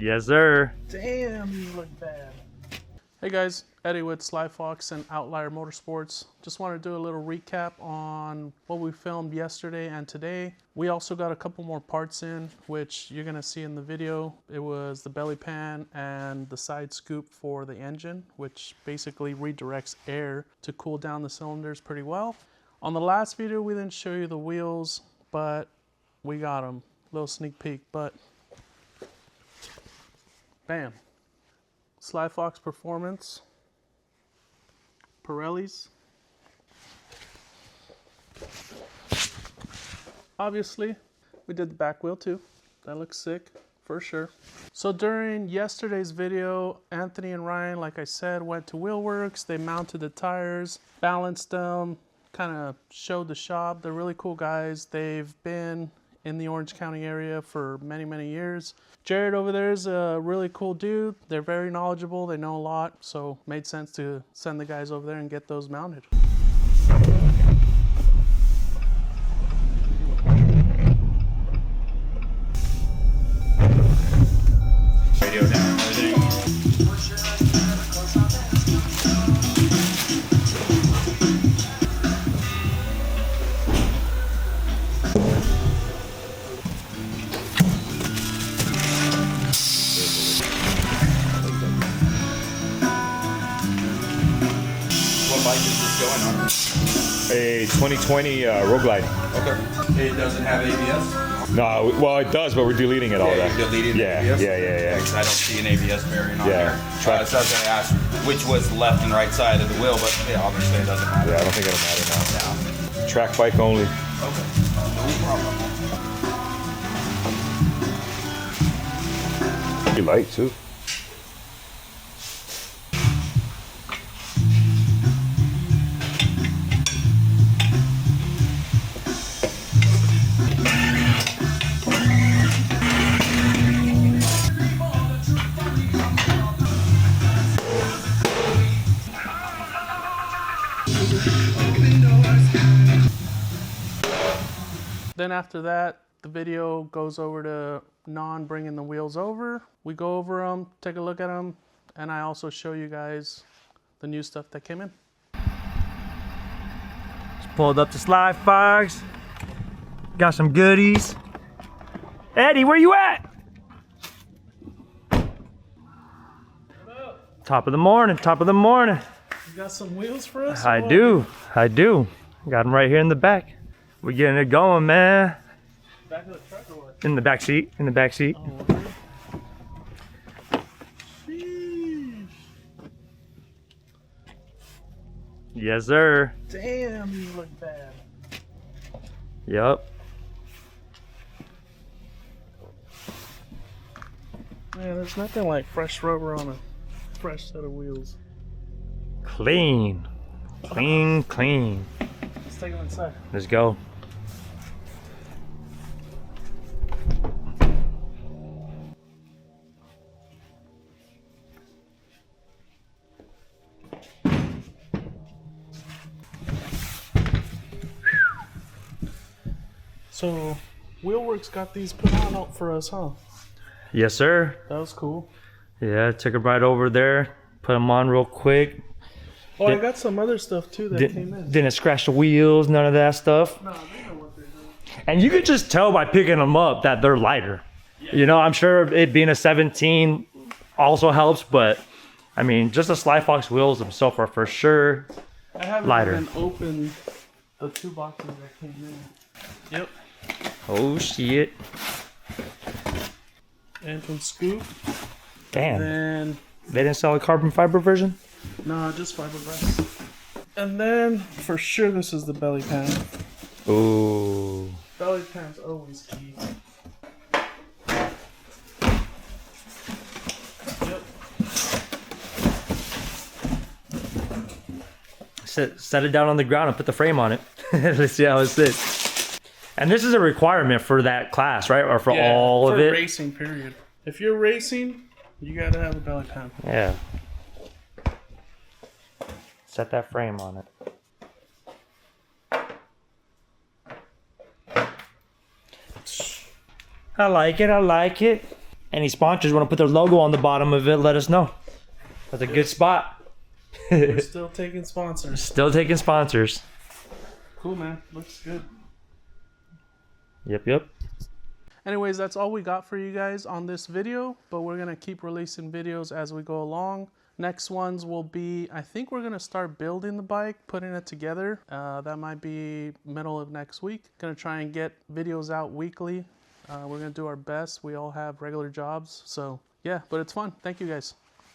Yes, sir. Damn, you look bad. Hey guys, Eddie with Sly Fox and Outlier Motorsports. Just want to do a little recap on what we filmed yesterday and today. We also got a couple more parts in, which you're going to see in the video. It was the belly pan and the side scoop for the engine, which basically redirects air to cool down the cylinders pretty well. On the last video, we didn't show you the wheels, but we got them. Little sneak peek, but bam. Sly Fox Performance, Pirellis. Obviously, we did the back wheel too. That looks sick, for sure. So during yesterday's video, Anthony and Ryan, like I said, went to Wheelworks. They mounted the tires, balanced them, kind of showed the shop. They're really cool guys. They've been in the Orange County area for many, many years. Jared over there is a really cool dude. They're very knowledgeable. They know a lot. So made sense to send the guys over there and get those mounted. Radio down, everything. What bike is this going on? A 2020 Road Glide. Okay. It doesn't have ABS? No, well it does, but we're deleting it all. Yeah, that. you're deleting the Yeah, ABS? yeah. Because I don't see an ABS bearing on Yeah. there. So I was going to ask which was left and right side of the wheel, but yeah, obviously it doesn't matter. Yeah, I don't think it'll matter now. No. Track bike only. Okay. No problem. You light too. Then after that, the video goes over to Non bringing the wheels over. We go over them, take a look at them, and I also show you guys the new stuff that came in. Just pulled up to Sly Fox. Got some goodies. Eddie, where you at? Top of the morning, top of the morning. You got some wheels for us? I do. Got them right here in the back. We're getting it going, man. Back of the truck or what? In the back seat, in the back seat. Oh, okay. Sheesh. Yes, sir. Damn, you look bad. Yup. Man, there's nothing like fresh rubber on a fresh set of wheels. Clean. Clean. Let's take them inside. Let's go. So, Wheelworks got these put on out for us, huh? Yes, sir. That was cool. Yeah, took a ride over there, put them on real quick. Oh, I got some other stuff too that came in. Didn't scratch the wheels, none of that stuff. No, they know what they're doing. And you could just tell by picking them up that they're lighter. You know, I'm sure it being a 17 also helps, but I mean, just the Sly Fox wheels themselves are for sure I haven't lighter. even opened the two boxes that came in. Yep. Oh shit. Engine scoop. Damn. Then, They didn't sell a carbon fiber version? no, just fiberglass. And then, for sure, this is the belly pan. Ooh. Belly pan's always key. Yep. Set it down on the ground and put the frame on it. Let's see how it sits. And this is a requirement for that class, right? Or for all of it? For racing, period. If you're racing, you gotta have a belly pan. Yeah. Set that frame on it. I like it. Any sponsors want to put their logo on the bottom of it, let us know. That's a good spot. We're still taking sponsors. Still taking sponsors. Cool, man. Looks good. Yep. Anyways, that's all we got for you guys on this video, but we're going to keep releasing videos as we go along. Next ones will be, I think we're going to start building the bike, putting it together. That might be middle of next week. Going to try and get videos out weekly. We're going to do our best. We all have regular jobs. So yeah, but it's fun. Thank you guys.